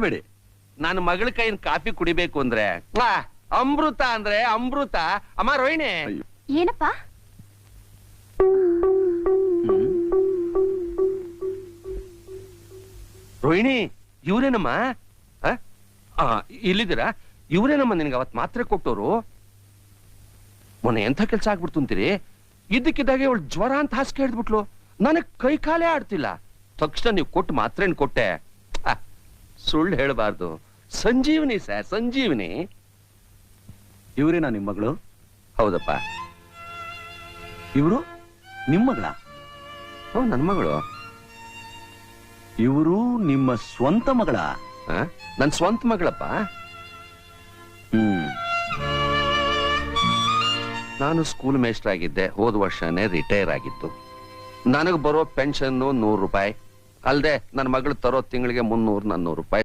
ಬೇಡಿ. ನನ್ನ ಮಗಳ ಕೈನ ಕಾಫಿ ಕುಡಿಬೇಕು ಅಂದ್ರೆ ಅಮೃತ ಅಂದ್ರೆ ಅಮೃತ. ಅಮ್ಮ ರೋಹಿಣಿ. ಏನಪ್ಪ? ರೋಹಿಣಿ ಇವ್ರೇನಮ್ಮ? ಇಲ್ಲಿದ್ದೀರಾ? ಇವ್ರೇನಮ್ಮ ನಿನ್ಗೆ ಅವತ್ ಮಾತ್ರೆ ಕೊಟ್ಟೋರು? ಮೊನ್ನೆ ಎಂಥ ಕೆಲ್ಸ ಆಗ್ಬಿಡ್ತು ಅಂತೀರಿ? ಇದ್ದಕ್ಕಿದ್ದಾಗೆ ಅವಳು ಜ್ವರ ಅಂತ ಹಾಸಿಗೆ ಹಿಡ್ದ್ಬಿಟ್ಲು. ನನಗ್ ಕೈ ಕಾಲೇ ಆಡ್ತಿಲ್ಲ. ತಕ್ಷಣ ನೀವು ಕೊಟ್ಟು ಮಾತ್ರೆನ್ ಕೊಟ್ಟೆ. ಸುಳ್ಳು ಹೇಳಬಾರ್ದು. ಸಂಜೀವನಿ ಸರ್, ಸಂಜೀವನಿ. ಇವರೇನಾ ನಿಮ್ಮ ಮಗಳು? ಹೌದಪ್ಪ. ಇವರು ನಿಮ್ಮ ಮಗಳ? ನನ್ ಮಗಳು. ಇವರು ನಿಮ್ಮ ಸ್ವಂತ ಮಗಳ? ನನ್ ಸ್ವಂತ ಮಗಳಪ್ಪ. ನಾನು ಸ್ಕೂಲ್ ಮೇಸ್ಟರ್ ಆಗಿದ್ದೆ. ಹೋದ ವರ್ಷನೇ ರಿಟೈರ್ ಆಗಿತ್ತು. ನನಗ್ ಬರೋ ಪೆನ್ಷನ್ 100 ರೂಪಾಯಿ ಅಲ್ದೆ ನನ್ನ ಮಗಳು ತರೋ ತಿಂಗಳಿಗೆ 300-400 ರೂಪಾಯಿ